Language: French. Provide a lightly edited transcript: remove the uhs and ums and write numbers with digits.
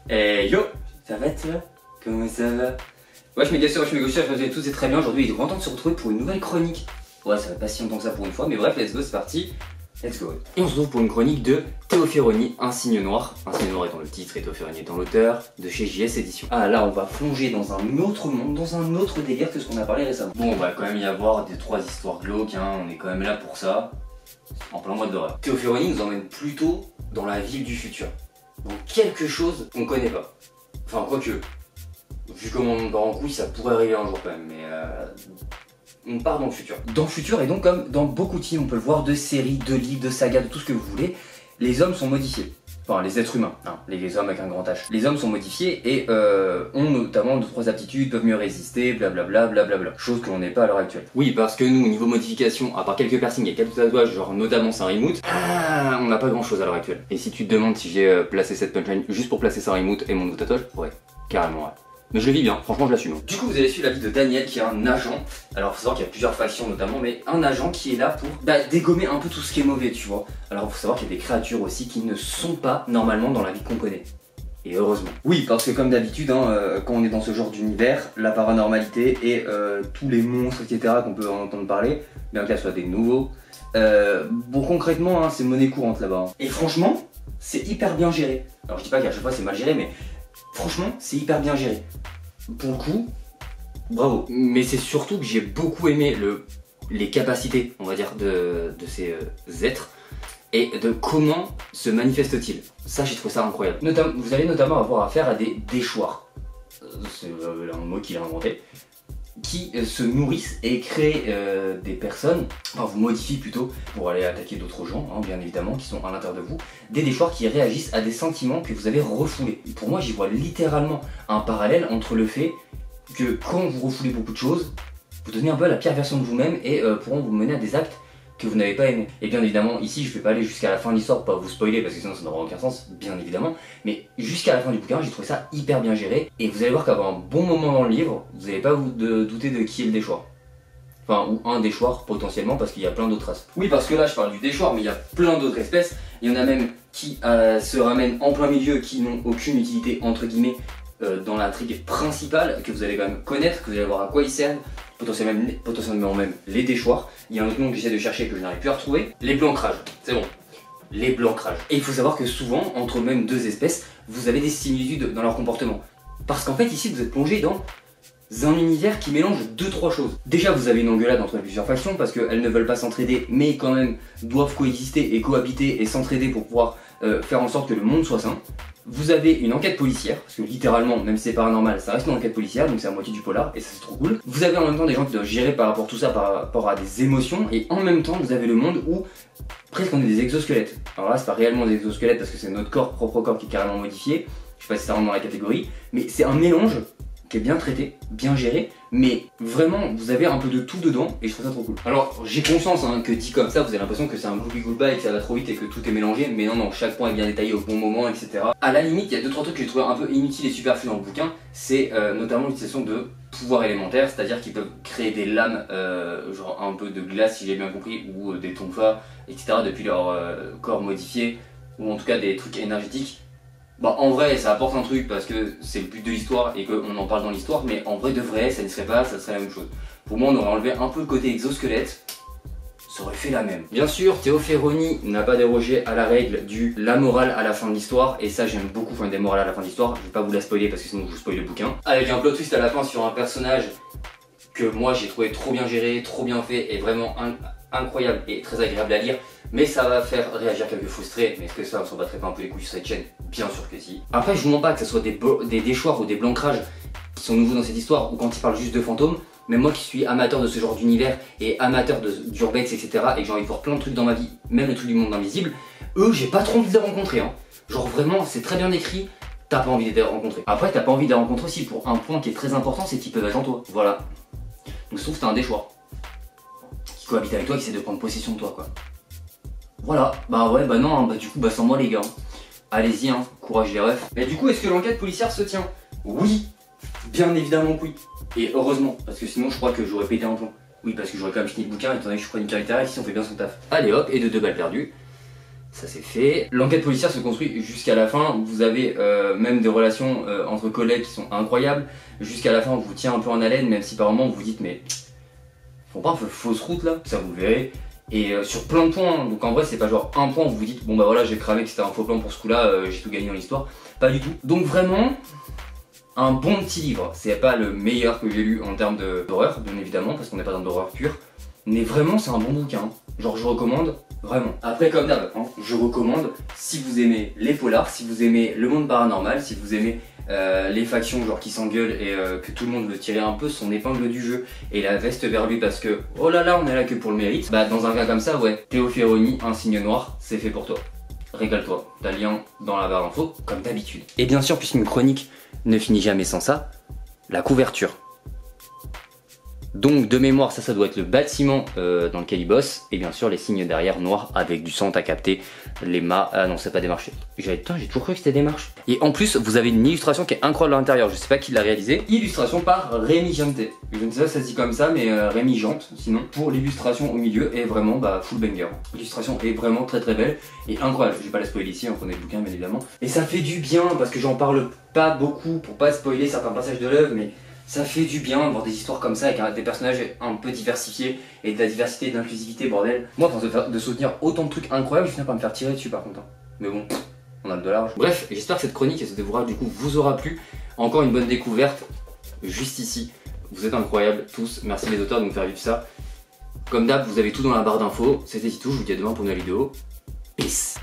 Hey yo, ça va toi? Comment ça va? Wesh mes gars, wesh mes gauchers, je vous tous et très bien. Aujourd'hui il est content de se retrouver pour une nouvelle chronique. Ouais, ça va pas si longtemps que ça pour une fois, mais bref, let's go, c'est parti. Let's go. Et on se retrouve pour une chronique de Théo Ferroni, Un signe noir. Un signe noir étant le titre et Théo Ferroni étant l'auteur, de chez JS Éditions. Ah là, on va plonger dans un autre monde, dans un autre délire que ce qu'on a parlé récemment. Bon, on va quand même y avoir des 3 histoires glauques, hein. On est quand même là pour ça. En plein mois d'horreur. Théo Ferroni nous emmène plutôt dans la ville du futur. Dans quelque chose qu'on connaît pas. Enfin, quoique, vu comment on part en couille, ça pourrait arriver un jour quand même, mais on part dans le futur. Dans le futur, et donc comme dans beaucoup de films, on peut le voir, de séries, de livres, de sagas, de tout ce que vous voulez, les hommes sont modifiés. Enfin, les êtres humains, hein, les hommes avec un grand H. Les hommes sont modifiés et ont notamment 2-3 aptitudes, peuvent mieux résister, blablabla, blablabla. Chose que l'on n'est pas à l'heure actuelle. Oui, parce que nous, au niveau modification, à part quelques piercings et quelques tatouages, genre notamment Saint-Rimout, on n'a pas grand chose à l'heure actuelle. Et si tu te demandes si j'ai placé cette punchline juste pour placer Saint-Rimout et mon nouveau tatouage, ouais, carrément ouais. Mais je le vis bien, franchement je l'assume. Du coup vous allez suivre la vie de Daniel qui est un agent. Alors faut savoir qu'il y a plusieurs factions notamment, mais un agent qui est là pour dégommer un peu tout ce qui est mauvais, tu vois. Alors faut savoir qu'il y a des créatures aussi qui ne sont pas normalement dans la vie qu'on connaît. Et heureusement. Oui, parce que comme d'habitude, hein, quand on est dans ce genre d'univers, la paranormalité et tous les monstres, etc. qu'on peut en entendre parler, bien que ce soit des nouveaux, bon concrètement, hein, c'est monnaie courante là-bas. Hein. Et franchement, c'est hyper bien géré. Alors je dis pas qu'à chaque fois c'est mal géré, mais franchement, c'est hyper bien géré. Pour le coup, bravo. Mais c'est surtout que j'ai beaucoup aimé les capacités, on va dire, de ces êtres et de comment se manifestent-ils. Ça, j'ai trouvé ça incroyable. Vous allez notamment avoir affaire à des déchoirs. C'est un mot qu'il a inventé. Qui se nourrissent et créent des personnes, enfin vous modifient plutôt pour aller attaquer d'autres gens, hein, bien évidemment, qui sont à l'intérieur de vous, des déchoirs qui réagissent à des sentiments que vous avez refoulés. Et pour moi, j'y vois littéralement un parallèle entre le fait que quand vous refoulez beaucoup de choses, vous devenez un peu la pire version de vous-même et pourront vous mener à des actes que vous n'avez pas aimé. Et bien évidemment, ici je vais pas aller jusqu'à la fin de l'histoire pour pas vous spoiler parce que sinon ça n'aura aucun sens, bien évidemment. Mais jusqu'à la fin du bouquin, j'ai trouvé ça hyper bien géré. Et vous allez voir qu'avoir un bon moment dans le livre, vous n'allez pas vous douter de qui est le déchoir. Enfin, ou un déchoir potentiellement parce qu'il y a plein d'autres races. Oui, parce que là je parle du déchoir, mais il y a plein d'autres espèces. Il y en a même qui se ramènent en plein milieu, qui n'ont aucune utilité entre guillemets dans l'intrigue principale, que vous allez quand même connaître, que vous allez voir à quoi ils servent. Potentiellement même les déchoirs. Il y a un autre nom que j'essaie de chercher que je n'arrive plus à retrouver. Les blancrages, c'est bon. Les blancrages. Et il faut savoir que souvent, entre même deux espèces, vous avez des similitudes dans leur comportement. Parce qu'en fait, ici, vous êtes plongé dans un univers qui mélange 2-3 choses. Déjà, vous avez une engueulade entre plusieurs factions parce qu'elles ne veulent pas s'entraider, mais quand même doivent coexister et cohabiter et s'entraider pour pouvoir faire en sorte que le monde soit sain. Vous avez une enquête policière, parce que littéralement, même si c'est paranormal, ça reste une enquête policière, donc c'est à moitié du polar, et ça c'est trop cool. Vous avez en même temps des gens qui doivent gérer par rapport à tout ça, par rapport à des émotions, et en même temps, vous avez le monde où presque on est des exosquelettes. Alors là, c'est pas réellement des exosquelettes parce que c'est notre corps, propre corps qui est carrément modifié, je sais pas si ça rentre dans la catégorie, mais c'est un mélange qui est bien traité, bien géré, mais vraiment vous avez un peu de tout dedans et je trouve ça trop cool. Alors j'ai conscience hein, que dit comme ça vous avez l'impression que c'est un gloubi-gloulba et que ça va trop vite et que tout est mélangé, mais non, chaque point est bien détaillé au bon moment, etc. À la limite, il y a 2-3 trucs que j'ai trouvé un peu inutiles et superflus dans le bouquin, c'est notamment l'utilisation de pouvoirs élémentaires, c'est-à-dire qu'ils peuvent créer des lames, genre un peu de glace si j'ai bien compris, ou des tonfas, etc. depuis leur corps modifié, ou en tout cas des trucs énergétiques. Bah en vrai ça apporte un truc parce que c'est le but de l'histoire et qu'on en parle dans l'histoire, mais en vrai de vrai ça ne serait pas, ça serait la même chose. Pour moi on aurait enlevé un peu le côté exosquelette, ça aurait fait la même. Bien sûr Théo Ferroni n'a pas dérogé à la règle du la morale à la fin de l'histoire, et ça j'aime beaucoup quand il y a des morales à la fin de l'histoire, je vais pas vous la spoiler parce que sinon je vous spoil le bouquin. Avec un plot twist à la fin sur un personnage que moi j'ai trouvé trop bien géré, trop bien fait et vraiment incroyable et très agréable à lire, mais ça va faire réagir quelques frustrés. Mais est-ce que ça on s'en battrait pas un peu les couilles sur cette chaîne? Bien sûr que si. Après je vous mens pas que ce soit des déchoirs ou des blancrages qui sont nouveaux dans cette histoire, ou quand ils parlent juste de fantômes, mais moi qui suis amateur de ce genre d'univers et amateur d'urbex etc, et que j'ai envie de voir plein de trucs dans ma vie, même le truc du monde invisible, eux j'ai pas trop envie de les rencontrer hein. Genre vraiment c'est très bien écrit, t'as pas envie de les rencontrer. Après t'as pas envie de les rencontrer aussi pour un point qui est très important, c'est qu'ils peuvent être en toi. Voilà. Donc je trouve que t'as un déchoir qui cohabite avec toi, qui essaie de prendre possession de toi quoi. Voilà, bah ouais, bah non, bah du coup, bah sans moi les gars. Allez-y, hein, courage les refs. Mais du coup, est-ce que l'enquête policière se tient? Oui, bien évidemment oui. Et heureusement, parce que sinon je crois que j'aurais pété un plomb. Oui, parce que j'aurais quand même fini le bouquin, étant donné que je suis chroniqueur littéraire, ici on fait bien son taf. Allez hop, et de 2 balles perdues, ça c'est fait. L'enquête policière se construit jusqu'à la fin, vous avez même des relations entre collègues qui sont incroyables. Jusqu'à la fin on vous tient un peu en haleine, même si par moments vous vous dites mais font pas un peu fausse route là, ça vous le verrez. Et sur plein de points, donc en vrai c'est pas genre un point où vous vous dites bon bah voilà j'ai cramé que c'était un faux plan pour ce coup là, j'ai tout gagné dans l'histoire, pas du tout. Donc vraiment un bon petit livre, c'est pas le meilleur que j'ai lu en termes d'horreur bien évidemment parce qu'on n'est pas dans d'horreur pure, mais vraiment c'est un bon bouquin, genre je recommande vraiment. Après comme d'hab, hein, je recommande si vous aimez les polars, si vous aimez le monde paranormal, si vous aimez les factions genre qui s'engueulent et que tout le monde veut tirer un peu son épingle du jeu et la veste vers lui parce que oh là là on est là que pour le mérite, bah dans un cas comme ça ouais, Théo Ferroni, un signe noir, c'est fait pour toi. Régale-toi, t'as le lien dans la barre d'infos comme d'habitude. Et bien sûr puisqu'une chronique ne finit jamais sans ça, la couverture. Donc de mémoire ça doit être le bâtiment dans lequel il bosse et bien sûr les signes derrière noirs avec du sang à capter, les mâts, ah non c'est pas des marches, j'ai toujours cru que c'était des marches. Et en plus vous avez une illustration qui est incroyable à l'intérieur, je sais pas qui l'a réalisé, illustration par Rémi Jante, je ne sais pas si ça se dit comme ça mais Rémi Jante sinon, pour l'illustration au milieu est vraiment bah, full banger. L'illustration est vraiment très belle et incroyable, je vais pas la spoiler ici, on connaît le bouquin bien évidemment. Et ça fait du bien parce que j'en parle pas beaucoup pour pas spoiler certains passages de l'œuvre mais ça fait du bien de voir des histoires comme ça avec des personnages un peu diversifiés et de la diversité et de l'inclusivité, bordel. Moi, de soutenir autant de trucs incroyables, je finis par me faire tirer dessus par contre. Mais bon, on a le dollar. Bref, j'espère que cette chronique et ce dévorage du coup vous aura plu. Encore une bonne découverte, juste ici. Vous êtes incroyables tous, merci les auteurs de nous faire vivre ça. Comme d'hab, vous avez tout dans la barre d'infos. C'était Titou, je vous dis à demain pour une nouvelle vidéo. Peace.